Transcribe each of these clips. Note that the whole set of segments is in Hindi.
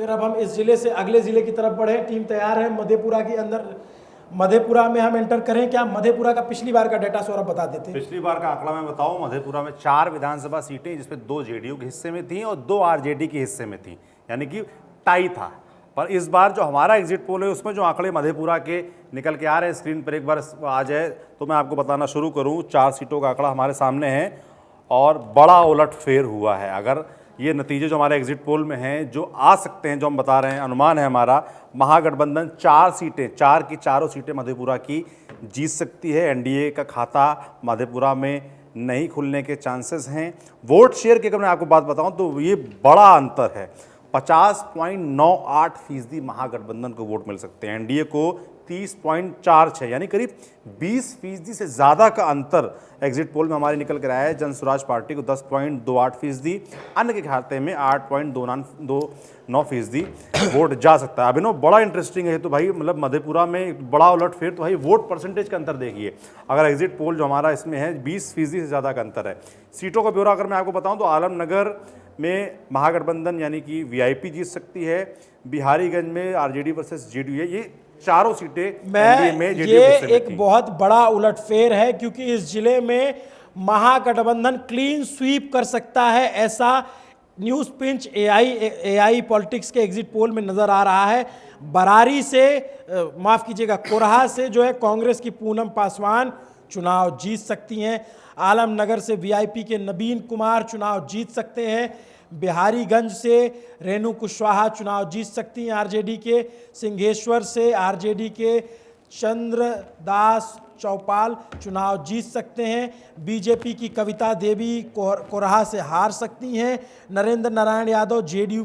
फिर अब हम इस जिले से अगले जिले की तरफ बढ़े, टीम तैयार है मधेपुरा के अंदर। मधेपुरा में हम एंटर करें क्या? मधेपुरा का पिछली बार का डेटा सौरभ बता देते हैं। पिछली बार का आंकड़ा मैं बताऊं, मधेपुरा में 4 विधानसभा सीटें जिसमें 2 जेडीयू के हिस्से में थी और 2 आरजेडी के हिस्से में थी, यानी कि टाई था। पर इस बार जो हमारा एग्जिट पोल है उसमें जो आंकड़े मधेपुरा के निकल के आ रहे हैं, स्क्रीन पर एक बार आ जाए तो मैं आपको बताना शुरू करूं। 4 सीटों का आंकड़ा हमारे सामने है और बड़ा उलटफेर हुआ है। अगर ये नतीजे जो हमारे एग्जिट पोल में हैं, जो आ सकते हैं, जो हम बता रहे हैं, अनुमान है हमारा, महागठबंधन 4 सीटें, 4 की चारों सीटें मधेपुरा की जीत सकती है। एनडीए का खाता मधेपुरा में नहीं खुलने के चांसेस हैं। वोट शेयर की अगर मैं आपको बात बताऊं तो ये बड़ा अंतर है, 50.98% महागठबंधन को वोट मिल सकते हैं, एनडीए को 30.46, यानी करीब 20% से ज़्यादा का अंतर एग्जिट पोल में हमारे निकल कर आया है। जन स्वराज पार्टी को 10.28%, अन्य के खाते में 8.29% वोट जा सकता है। अभिनव, बड़ा इंटरेस्टिंग है तो भाई, मतलब मधेपुरा में बड़ा उलटफेर। तो भाई वोट परसेंटेज का अंतर देखिए, अगर एग्जिट पोल जो हमारा इसमें है 20% से ज़्यादा का अंतर है। सीटों का ब्यौरा अगर मैं आपको बताऊँ तो आलमनगर में महागठबंधन यानी कि वीआईपी जीत सकती है, बिहारीगंज में आरजेडी वर्सेस जेडीयू है, ये चारों सीटें में ये एक बहुत बड़ा उलटफेर है क्योंकि इस जिले में महागठबंधन क्लीन स्वीप कर सकता है, ऐसा न्यूज़ पिंच एआई पॉलिटिक्स के एग्जिट पोल में नजर आ रहा है। बरारी से माफ कीजिएगा, कोरहा से जो है कांग्रेस की पूनम पासवान चुनाव जीत सकती हैं। आलमनगर से वीआईपी के नवीन कुमार चुनाव जीत सकते हैं। बिहारीगंज से रेणु कुशवाहा चुनाव जीत सकती हैं आरजेडी के। सिंहेश्वर से आरजेडी के चंद्रदास चौपाल चुनाव जीत सकते हैं। बीजेपी की कविता देवी कोरहा से हार सकती हैं। नरेंद्र नारायण यादव जेडीयू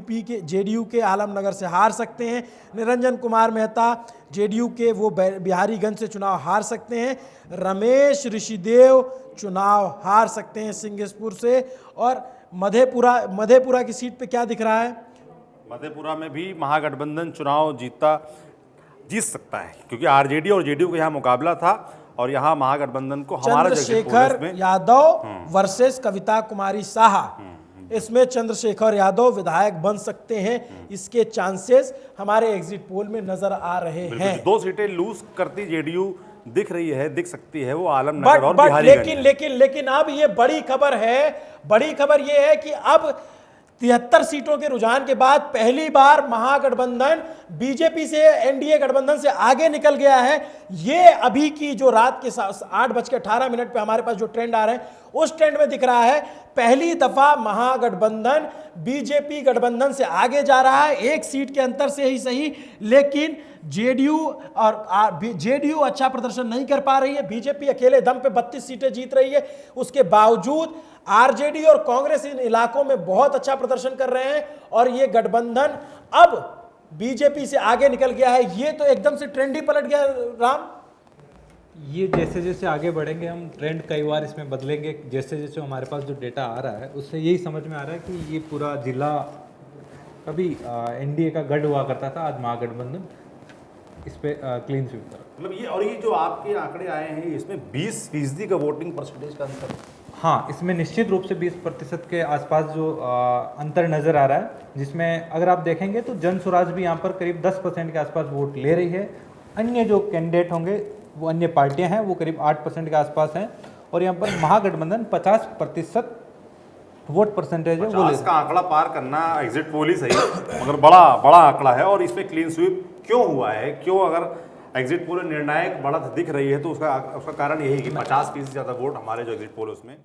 के आलमनगर से हार सकते हैं। निरंजन कुमार मेहता जेडीयू के वो बिहारीगंज से चुनाव हार सकते हैं। रमेश ऋषिदेव चुनाव हार सकते हैं सिंहेश्वर से। और मधेपुरा की सीट पे क्या दिख रहा है? मधेपुरा में भी महागठबंधन चुनाव जीत सकता है क्योंकि आरजेडी और जेडीयू का यहाँ मुकाबला था और यहाँ महागठबंधन को हमारा चंद्रशेखर यादव वर्सेस कविता कुमारी साहा, इसमें चंद्रशेखर यादव विधायक बन सकते हैं, इसके चांसेस हमारे एग्जिट पोल में नजर आ रहे हैं। 2 सीटें लूज करती जेडीयू दिख सकती है, वो आलमनगर और बिहारीगंज। लेकिन अब ये बड़ी खबर ये है कि अब 73 सीटों के रुझान के बाद पहली बार महागठबंधन बीजेपी से, एनडीए गठबंधन से आगे निकल गया है। ये अभी की जो रात के 8:18 पे हमारे पास जो ट्रेंड आ रहे हैं उस ट्रेंड में दिख रहा है। पहली दफा महागठबंधन बीजेपी गठबंधन से आगे जा रहा है, 1 सीट के अंतर से ही सही, लेकिन जेडीयू अच्छा प्रदर्शन नहीं कर पा रही है। बीजेपी अकेले दम पे 32 सीटें जीत रही है, उसके बावजूद आरजेडी और कांग्रेस इन इलाकों में बहुत अच्छा प्रदर्शन कर रहे हैं और ये गठबंधन अब बीजेपी से आगे निकल गया है। ये तो एकदम से ट्रेंड ही पलट गया राम। ये जैसे जैसे आगे बढ़ेंगे हम ट्रेंड कई बार इसमें बदलेंगे, जैसे जैसे हमारे पास जो डेटा आ रहा है उससे यही समझ में आ रहा है कि ये पूरा जिला कभी एनडीए का गढ़ हुआ करता था, आज महागठबंधन इस पे क्लीन स्वीप करा। मतलब ये जो आपके आंकड़े आए हैं इसमें 20% का वोटिंग परसेंटेज का अंतर है। हाँ, इसमें निश्चित रूप से 20% के आसपास जो अंतर नज़र आ रहा है, जिसमें अगर आप देखेंगे तो जन स्वराज भी यहाँ पर करीब 10% के आसपास वोट ले रही है। अन्य जो कैंडिडेट होंगे वो अन्य पार्टियां हैं वो करीब 8% के आसपास हैं और यहाँ पर महागठबंधन 50% वोट परसेंटेज है। 50 का आंकड़ा पार करना एग्जिट पोल ही सही मगर बड़ा आंकड़ा है। और इसमें क्लीन स्वीप क्यों हुआ है, क्यों अगर एग्जिट पोल निर्णायक बढ़त दिख रही है तो उसका कारण यही कि 50% से ज़्यादा वोट हमारे जो एग्जिट पोल उसमें